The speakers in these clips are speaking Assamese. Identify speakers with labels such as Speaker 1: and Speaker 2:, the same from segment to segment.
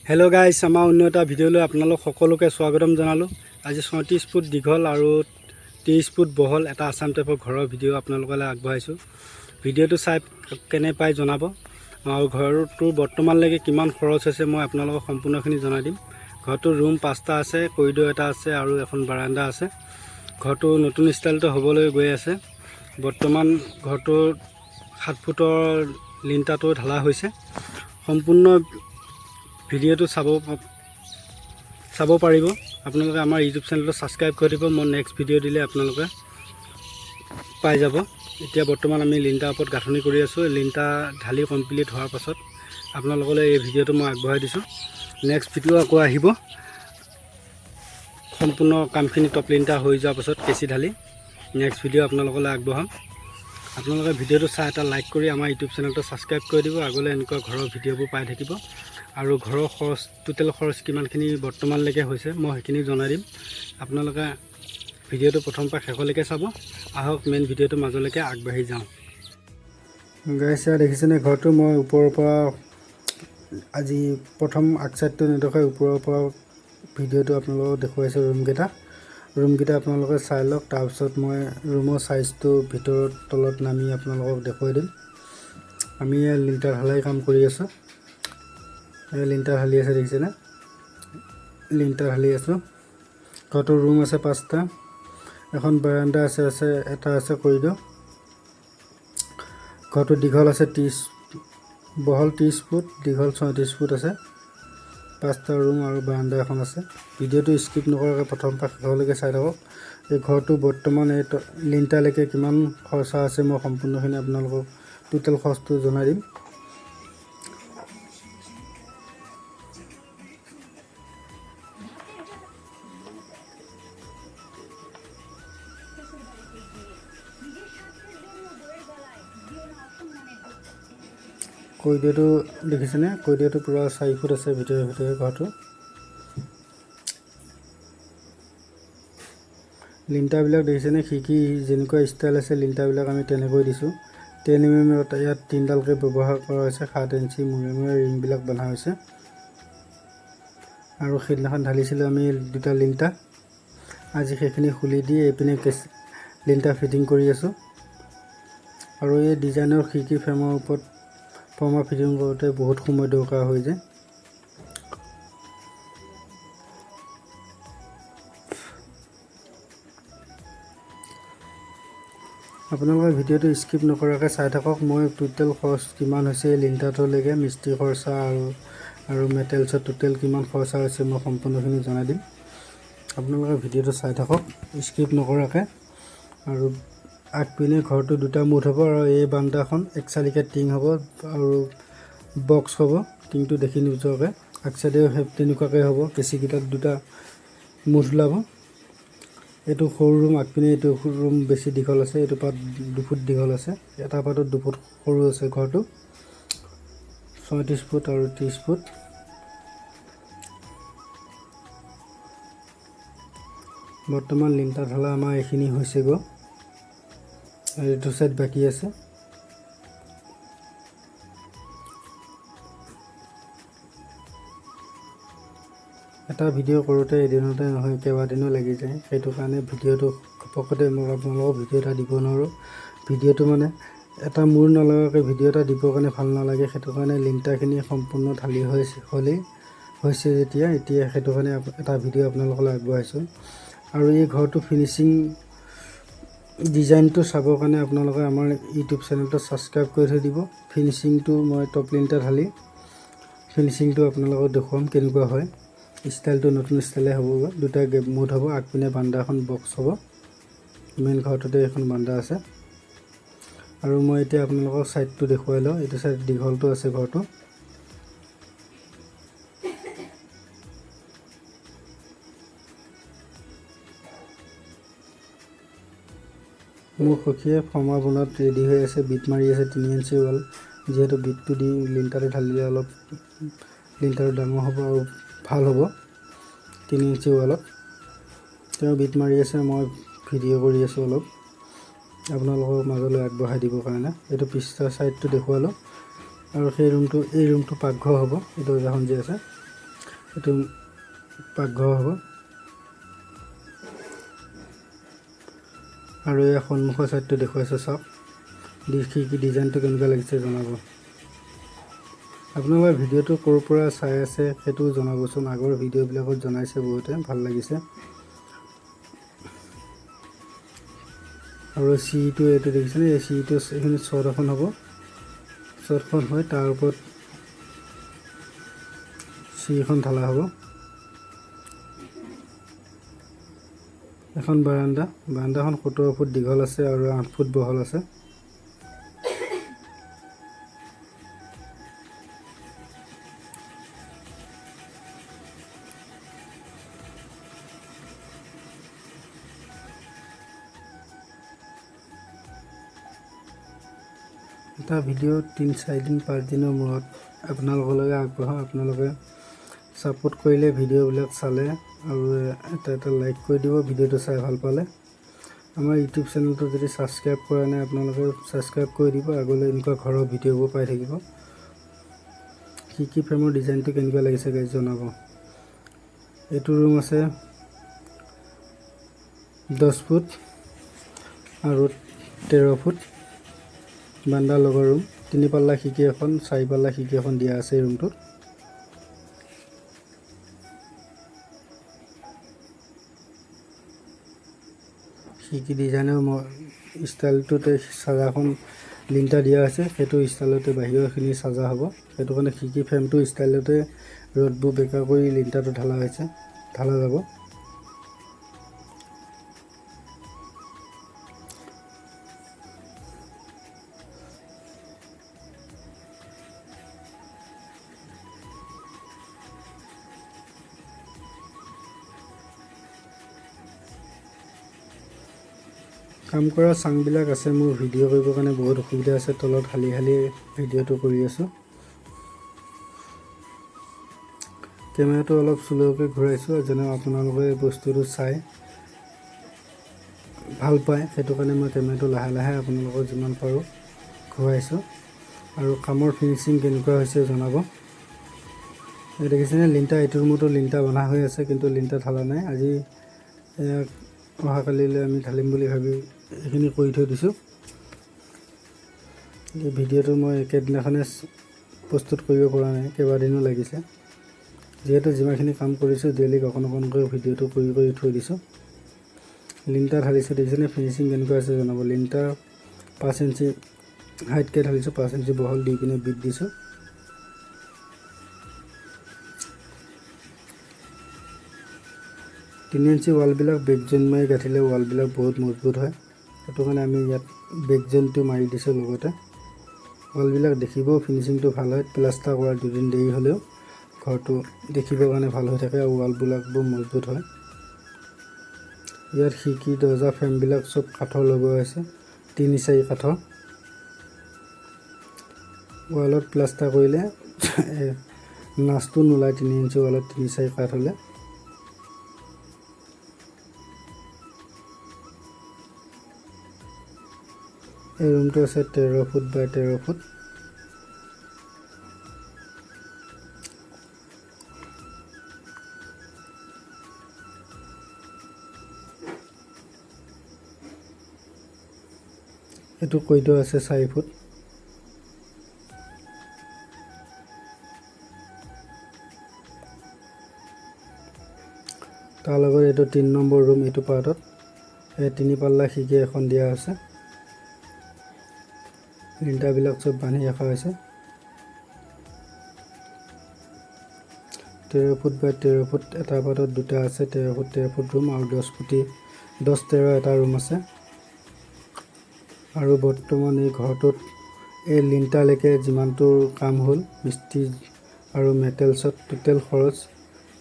Speaker 1: হেল্ল' গাইছ, আমাৰ অন্য এটা ভিডিঅ'লৈ আপোনালোক সকলোকে স্বাগতম জনালোঁ। আজি 34 ফুট দীঘল আৰু 30 ফুট বহল এটা আছাম টাইপৰ ঘৰৰ ভিডিঅ' আপোনালোকলৈ আগবঢ়াইছোঁ। ভিডিঅ'টো চাই কেনে পাই জনাব আৰু ঘৰটোৰ বৰ্তমানলৈকে কিমান খৰচ হৈছে মই আপোনালোকক সম্পূৰ্ণখিনি জনাই দিম। ঘৰটোৰ ৰুম 5টা আছে, কৰিডৰ এটা আছে আৰু এখন বাৰাণ্ডা আছে। ঘৰটো নতুন ষ্টাইলতে হ'বলৈ গৈ আছে। বৰ্তমান ঘৰটোৰ 7 ফুটৰ লিণ্টাৰটো ঢালা হৈছে। সম্পূৰ্ণ ভিডিঅ'টো চাব পাৰিব। আপোনালোকে আমাৰ ইউটিউব চেনেলটো ছাবস্ক্ৰাইব কৰি দিব। মই নেক্সট ভিডিঅ' দিলে আপোনালোকে পাই যাব। এতিয়া বৰ্তমান আমি লিণ্টাৰ ওপৰত গাঁথনি কৰি আছোঁ। লিণ্টাৰ ঢালি কমপ্লিট হোৱাৰ পাছত আপোনালোকলৈ এই ভিডিঅ'টো মই আগবঢ়াই দিছোঁ। নেক্সট ভিডিঅ' আকৌ আহিব। সম্পূৰ্ণ কামখিনি টপ লিণ্টাৰ হৈ যোৱাৰ পাছত কেঁচি ঢালি নেক্সট ভিডিঅ' আপোনালোকলৈ আগবঢ়াম। আপোনালোকে ভিডিঅ'টো চাই এটা লাইক কৰি আমাৰ ইউটিউব চেনেলটো ছাবস্ক্ৰাইব কৰি দিব। আগলৈ এনেকুৱা ঘৰৰ ভিডিঅ'বোৰ পাই থাকিব। আৰু ঘৰৰ খৰচ, টোটেল খৰচ কিমানখিনি বৰ্তমানলৈকে হৈছে মই সেইখিনি জনাই দিম। আপোনালোকে ভিডিঅ'টো প্ৰথম পৰা শেষলৈকে চাব। আহক মেইন ভিডিঅ'টো মাজলৈকে আগবাঢ়ি যাওঁ। গাইছ, দেখিছেনে ঘৰটো মই ওপৰৰ পৰা আজি প্ৰথম আগচাইডটো নেদেখাই ওপৰৰ পৰা ভিডিঅ'টো আপোনালোকক দেখুৱাইছোঁ। ৰুমকেইটা আপোনালোকে চাই লওক। তাৰপিছত মই ৰুমৰ চাইজটো ভিতৰত তলত নামি আপোনালোকক দেখুৱাই দিম। আমি ইয়াৰ লিণ্টাৰ ঢালাই কাম কৰি আছোঁ। লিণ্টাৰ ঢালি আছে, দেখিছেনে? লিণ্টাৰ ঢালি আছোঁ। ঘৰটোৰ ৰুম আছে 5টা, এখন বাৰাণ্ডা আছে, এটা আছে কৰিডৰ। ঘৰটো দীঘল আছে 30, বহল 30 ফুট, দীঘল 34 ফুট আছে। 5টা ৰুম আৰু বাৰাণ্ডা এখন আছে। ভিডিঅ'টো স্কিপ নকৰাকৈ প্ৰথম পৰা শেষলৈকে চাই থাকক। এই ঘৰটো বৰ্তমান এই লিণ্টাৰলৈকে কিমান খৰচা আছে মই সম্পূৰ্ণখিনি আপোনালোকক টোটেল খৰচটো জনাই দিম। কৰিডৰটো দেখিছেনে? কৰিডৰটো পূৰা 4 ফুট আছে ভিতৰে ঘৰটো। লিণ্টাৰবিলাক দেখিছেনে? খিৰিকী যেনেকুৱা ষ্টাইল আছে লিণ্টাৰবিলাক আমি তেনেকৈ দিছোঁ। 10 mm ইয়াত 3ডালকৈ ব্যৱহাৰ কৰা হৈছে। 7 ইঞ্চি মূৰে ৰিংবিলাক বন্ধা হৈছে। আৰু সেইদিনাখন ঢালিছিলোঁ আমি 2টা লিণ্টাৰ। আজি সেইখিনি খুলি দি এইপিনে লিণ্টাৰ ফিটিং কৰি আছোঁ। আৰু এই ডিজাইনৰ খিৰিকী ফ্ৰেমৰ ওপৰত ফৰ্মাৰ ফিটিং কৰোঁতে বহুত সময় দৰকাৰ হৈ যায়। আপোনালোকে ভিডিঅ'টো স্কিপ নকৰাকৈ চাই থাকক। মই টোটেল খৰচ কিমান হৈছে লিণ্টাৰটোলৈকে, মিস্ত্ৰী খৰচা আৰু মেটেৰিয়েলছৰ টোটেল কিমান খৰচা হৈছে মই সম্পূৰ্ণখিনি জনাই দিম। আপোনালোকে ভিডিঅ'টো চাই থাকক স্কিপ নকৰাকৈ। আৰু আগপিনে ঘৰটো 2টা মুঠ হ'ব আৰু এই বাৰাণ্ডাখন 1 চালিকা টিং হ'ব আৰু বক্স হ'ব। টিংটো দেখি নোযোৱাকৈ আগচাইডেও তেনেকুৱাকৈ হ'ব। কেঁচিকেইটাত 2টা মুঠ ওলাব। এইটো সৰু ৰুম, আগপিনে এইটো ৰুম বেছি দীঘল আছে। এইটো পাত 2 ফুট দীঘল আছে, এটা পাতত 2 ফুট সৰু আছে। ঘৰটো 34 ফুট আৰু 30 ফুট। বৰ্তমান লিণ্টাৰ ঢালা আমাৰ এইখিনি হৈছেগৈ, এইটো চাইড বাকী আছে। এটা ভিডিঅ' কৰোঁতে এদিনতে নহয়, কেইবাদিনো লাগি যায়। সেইটো কাৰণে ভিডিঅ'টো ঘপকতে মই আপোনালোকক ভিডিঅ' এটা দিব নোৱাৰোঁ। ভিডিঅ'টো মানে এটা মূৰ নলগাকৈ ভিডিঅ' এটা দিবৰ কাৰণে ভাল নালাগে। সেইটো কাৰণে লিণ্টাৰখিনি সম্পূৰ্ণ ঢালি হৈছে এতিয়া সেইটো কাৰণে এটা ভিডিঅ' আপোনালোকলৈ আগবঢ়াইছোঁ। আৰু এই ঘৰটো ফিনিচিং ডিজাইনটো চাবৰ কাৰণে আপোনালোকে আমাৰ ইউটিউব চেনেলটো ছাবস্ক্ৰাইব কৰি থৈ দিব। ফিনিচিংটো মই টপ লিণ্টাৰ ঢালি ফিনিচিংটো আপোনালোকক দেখুৱাম কেনেকুৱা হয়। ষ্টাইলটো নতুন ষ্টাইলে হ'ব। 2টা মুঠ হ'ব। আগপিনে বাৰাণ্ডা এখন বক্স হ'ব। মেইন ঘৰটোতে এখন বাৰাণ্ডা আছে। আৰু মই এতিয়া আপোনালোকক ছাইডটো দেখুৱাই লওঁ। এইটো ছাইড দীঘলটো আছে ঘৰটো। মোৰ সখীয়ে ফৰ্মাৰ বনোৱাত ৰেডি হৈ আছে, বিট মাৰি আছে 3 ইঞ্চি ৱাল। যিহেতু বিটটো দি লিণ্টাৰটো ঢালিলে অলপ লিণ্টাৰটো ডাঙৰ হ'ব আৰু ভাল হ'ব। 3 ইঞ্চি ৱালত তেওঁ বিট মাৰি আছে, মই ভিডিঅ' কৰি আছোঁ অলপ আপোনালোকৰ মাজলৈ আগবঢ়াই দিবৰ কাৰণে। এইটো পিছৰ ছাইডটো দেখুৱালোঁ। আৰু এই ৰুমটো পাকঘৰ হ'ব। এই দৰ্জাখন যে আছে এইটো পাকঘৰ হ'ব। আৰু এই সন্মুখৰ ছাইডটো দেখুৱাইছোঁ চাওক, খিৰিকী ডিজাইনটো কেনেকুৱা লাগিছে জনাব। আপোনালোকে ভিডিঅ'টো ক'ৰ পৰা চাই আছে সেইটো জনাবচোন। আগৰ ভিডিঅ'বিলাকত জনাইছে বহুতে, ভাল লাগিছে। আৰু চিৰিটো এইটো দেখিছেনে, এই চিৰিটো এইখিনি চট এখন হ'ব। চটখন হৈ তাৰ ওপৰত চিৰিখন ঢালা হ'ব। এখন বাৰাণ্ডাখন 17 ফুট দীঘল আছে আৰু 8 ফুট বহল আছে। এটা ভিডিঅ' 3-4 দিন 5 দিনৰ মূৰত আপোনালোকলৈকে আগবঢ়াওঁ। আপোনালোকে ছাপোৰ্ট কৰিলে, ভিডিঅ'বিলাক চালে আৰু এটা লাইক কৰি দিব ভিডিঅ'টো চাই ভাল পালে। আমাৰ ইউটিউব চেনেলটো যদি ছাবস্ক্ৰাইব কৰা নাই আপোনালোকে ছাবস্ক্ৰাইব কৰি দিব। আগলৈ এনেকুৱা ঘৰৰ ভিডিঅ'বোৰ পাই থাকিব। কি ফ্ৰেমৰ ডিজাইনটো কেনেকুৱা লাগিছে গাইজ জনাব। এইটো ৰুম আছে 10 ফুট আৰু 13 ফুট। বাৰাণ্ডাৰ লগৰ ৰুম, 3 পাল্লা খিৰিকী এখন, 4 পাল্লা খিৰিকী এখন দিয়া আছে এই ৰুমটোত। খিৰিকী ডিজাইনৰ ষ্টাইলটোতে চাজাখন লিণ্টাৰ দিয়া আছে, সেইটো ষ্টাইলতে বাহিৰৰখিনি চাজা হ'ব। সেইটো কাৰণে খিৰিকী ফ্ৰেমটো ষ্টাইলতে ৰ'দবোৰ বেকা কৰি লিণ্টাৰটো ঢালা যাব। কাম কৰা চাংবিলাক আছে, মোৰ ভিডিঅ' কৰিবৰ কাৰণে বহুত অসুবিধা আছে, তলত হালি ভিডিঅ'টো কৰি আছোঁ। কেমেৰাটো অলপ শ্ল'কৈ ঘূৰাইছোঁ, যেনে আপোনালোকে এই বস্তুটো চাই ভাল পায়, সেইটো কাৰণে মই কেমেৰাটো লাহে আপোনালোকক যিমান পাৰোঁ ঘূৰাইছোঁ। আৰু কামৰ ফিনিচিং কেনেকুৱা হৈছে জনাব। এই দেখিছেনে লিণ্টাৰ, এইটো ৰুমতো লিণ্টাৰ বন্ধা হৈ আছে, কিন্তু লিণ্টাৰ ঢালা নাই। আজি অহাকালিলৈ আমি ঢালিম বুলি ভাবি এইখিনি কৰি থৈ দিছোঁ। এই ভিডিঅ'টো মই একেদিনাখনে প্ৰস্তুত কৰিব পৰা নাই, কেইবাদিনো লাগিছে। যিহেতু যিমানখিনি কাম কৰিছোঁ ডেইলি অকণকৈ ভিডিঅ'টো কৰি থৈ দিছোঁ। লিণ্টাৰ ঢালিছোঁ, দেখিছেনে ফিনিচিং কেনেকুৱা আছে জনাব। লিণ্টাৰ 5 ইঞ্চি হাইটকৈ ঢালিছোঁ, 5 ইঞ্চি বহল দি পিনে বিট দিছোঁ। তিনি ইঞ্চি ৱালবিলাক বেকজইন মাৰি গাঁঠিলে ৱালবিলাক বহুত মজবুত হয়, সেইটো কাৰণে আমি ইয়াত বেকজইনটো মাৰি দিছোঁ। লগতে ৱালবিলাক দেখিবও ফিনিচিংটো ভাল হয়। প্লাষ্টাৰ কৰা 2 দিন দেৰি হ'লেও ঘৰটো দেখিবৰ কাৰণে ভাল হৈ থাকে আৰু ৱালবিলাক বৰ মজবুত হয়। ইয়াত খিৰিকী দৰ্জা ফ্ৰেমবিলাক চব কাঠৰ লগোৱা হৈছে, 3-4 কাঠৰ। ৱালত প্লাষ্টাৰ কৰিলে নাচটো নোলায়, 3 ইঞ্চি ৱালত 3-4 কাঠ হ'লে। এই ৰুমটো আছে 13 ফুট বাই 13 ফুট। এইটো কৈদৰ আছে 4 ফুট। তাৰ লগত এইটো 3 নম্বৰ ৰুম। এইটো পাৰ্টত এই 3 পাল্লা খিৰিকী এখন দিয়া আছে, লিণ্টাৰবিলাক চব বান্ধি ৰখা হৈছে। 13 ফুট বাই 13 ফুট এটা পাৰ্টত দুটা আছে, 13 ফুট ৰুম আৰু 10-13 এটা ৰুম আছে। আৰু বৰ্তমান এই ঘৰটোত এই লিণ্টাৰলৈকে যিমানটো কাম হ'ল মিস্ত্ৰী আৰু মেটেলছত টোটেল খৰচ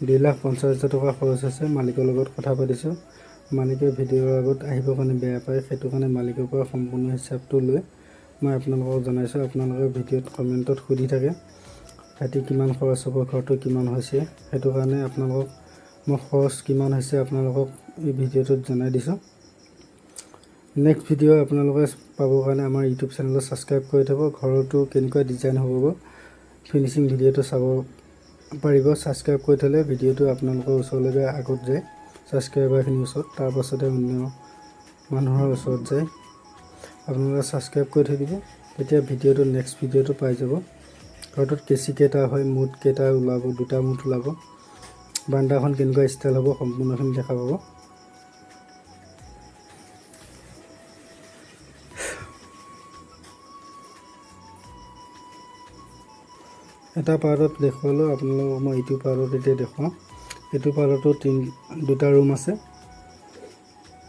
Speaker 1: 2,50,000 টকা খৰচ হৈছে। মালিকৰ লগত কথা পাতিছোঁ, মালিকে ভিডিঅ'ৰ আগত আহিবৰ কাৰণে বেয়া পায়, সেইটো কাৰণে মালিকৰ পৰা সম্পূৰ্ণ হিচাপটো লৈ মই আপোনালোকক জনাইছোঁ। আপোনালোকে ভিডিঅ'ত কমেণ্টত সুধি থাকে ভাইটি কিমান খৰচ হ'ব, ঘৰটো কিমান হৈছে, সেইটো কাৰণে আপোনালোকক মই খৰচ কিমান হৈছে আপোনালোকক এই ভিডিঅ'টোত জনাই দিছোঁ। নেক্সট ভিডিঅ' আপোনালোকে পাবৰ কাৰণে আমাৰ ইউটিউব চেনেলত ছাবস্ক্ৰাইব কৰি থ'ব। ঘৰটো কেনেকুৱা ডিজাইন হ'ব, ফিনিচিং ভিডিঅ'টো চাব পাৰিব ছাবস্ক্ৰাইব কৰি থ'লে ভিডিঅ'টো আপোনালোকৰ ওচৰলৈকে আগত যায়, ছাবস্ক্ৰাইবাৰখিনিৰ ওচৰত, তাৰপাছতে অন্য মানুহৰ ওচৰত যায়। আপোনালোকে ছাবস্ক্ৰাইব কৰি থৈ দিব, তেতিয়া ভিডিঅ'টো নেক্সট ভিডিঅ'টো পাই যাব। ঘৰটোত কেঁচি কেইটা হয়, মুঠ কেইটা ওলাব, 2টা মুঠ ওলাব, বাৰান্দাখন কেনেকুৱা ষ্টাইল হ'ব সম্পূৰ্ণখিনি দেখা পাব। এটা পাৰ্টত দেখুৱালোঁ আপোনালোকক, মই এইটো পাৰ্টত এতিয়া দেখুৱাওঁ। এইটো পাৰ্টতো 2টা ৰুম আছে,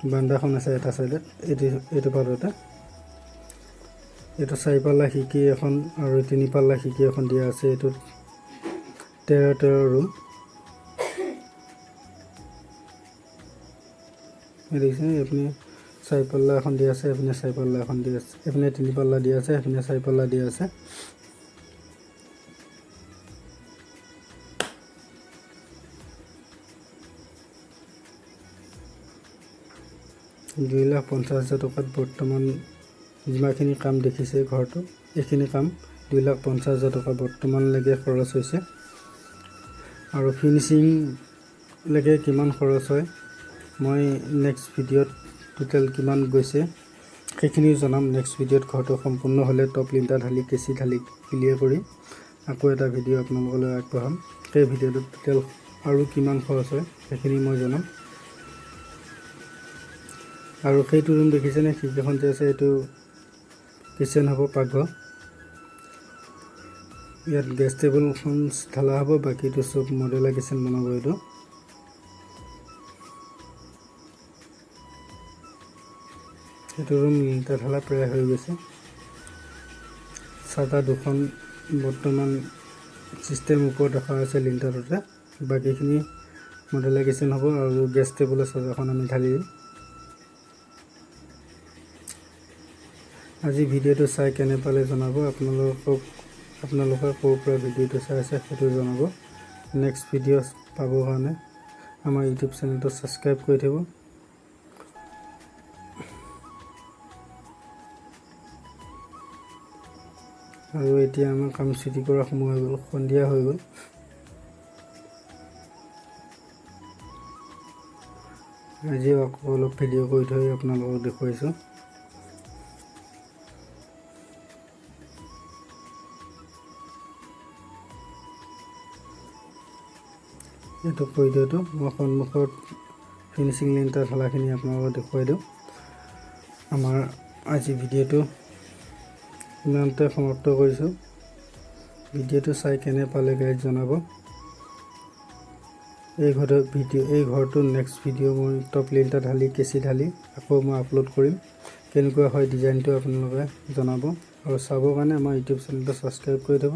Speaker 1: বাৰান্দাখন আছে এটা চাইডত, এইটো পাৰ্টতে। এইটো 4 পাল্লা খিৰিকী এখন আৰু 3 পাল্লা খিৰিকী এখন দিয়া আছে। এইটোত 13 ৰুম দেখিছে। এইপিনে 4 পাল্লা এখন দিয়া আছে, এইপিনে 4 পাল্লা এখন দিয়া আছে, এইপিনে 3 পাল্লা দিয়া আছে, এইপিনে 4 পাল্লা দিয়া আছে। $2,50,000 টকাত বৰ্তমান যিমানখিনি কাম দেখিছে ঘৰটো, এইখিনি কাম $2,50,000 টকা বৰ্তমানলৈকে খৰচ হৈছে। আৰু ফিনিচিংলৈকে কিমান খৰচ হয় মই নেক্সট ভিডিঅ'ত টোটেল কিমান গৈছে সেইখিনি জনাম। নেক্সট ভিডিঅ'ত ঘৰটো সম্পূৰ্ণ হ'লে টপ লিণ্টাৰ ঢালি কেঁচি ঢালি ক্লিয়াৰ কৰি আকৌ এটা ভিডিঅ' আপোনালোকলৈ আগবঢ়াম। সেই ভিডিঅ'টোত টোটেল আৰু কিমান খৰচ হয় সেইখিনি মই জনাম। আৰু সেইটো ৰুম দেখিছেনে, খিৰিকীখন যে আছে, এইটো কিচেন হ'ব, পাকঘৰ। ইয়াত গেছ টেবুলখন ঢালা হ'ব, বাকীটো চব মডেলাৰ কিচেন বনাব। এইটো ৰুম লিণ্টাৰ ঢালা প্ৰায় হৈ গৈছে। চাটা 2খন বৰ্তমান চিষ্টেম ওপৰত ৰখা হৈছে লিণ্টাৰতে, বাকীখিনি মডেলাৰ কিচেন হ'ব। আৰু গেছ টেবুলৰ চাটাখন আমি ঢালি দিম। আজি ভিডিঅ'টো চাই কেনে পালে জনাব। আপোনালোকে ক'ৰ পৰা ভিডিঅ'টো চাই আছে সেইটো জনাব। নেক্সট ভিডিঅ' পাবৰ কাৰণে আমাৰ ইউটিউব চেনেলটো ছাবস্ক্ৰাইব কৰি থ'ব। আৰু এতিয়া আমাৰ কাম ছুটি কৰা সময় হৈ গ'ল, সন্ধিয়া হৈ গ'ল। আজি আকৌ অলপ ভিডিঅ' কৰি থৈ আপোনালোকক দেখুৱাইছোঁ। এইটো পৰিধটো মই সন্মুখত ফিনিচিং লিণ্টাৰ ঢালাখিনি আপোনালোকক দেখুৱাই দিওঁ। আমাৰ আজি ভিডিঅ'টো ইমানতে সমাপ্ত কৰিছোঁ। ভিডিঅ'টো চাই কেনে পালে গাইজ জনাব। এই ঘৰটো নেক্সট ভিডিঅ' মই টপ লিণ্টাৰ ঢালি কেঁচি ঢালি আকৌ মই আপলোড কৰিম। কেনেকুৱা হয় ডিজাইনটো আপোনালোকে জনাব। আৰু চাবৰ কাৰণে আমাৰ ইউটিউব চেনেলটো ছাবস্ক্ৰাইব কৰি থ'ব।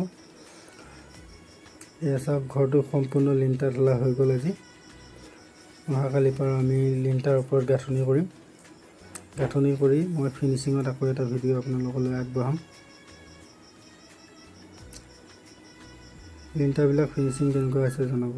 Speaker 1: এয়া চাওক, ঘৰটো সম্পূৰ্ণ লিণ্টাৰ ঢালা হৈ গ'ল। আজি অহাকালিৰ পৰা আমি লিণ্টাৰ ওপৰত গাঁথনি কৰিম। গাঁথনি কৰি মই ফিনিচিঙত আকৌ এটা ভিডিঅ' আপোনালোকলৈ আগবঢ়াম। লিণ্টাৰবিলাক ফিনিচিং কেনেকুৱা হৈছে জনাব।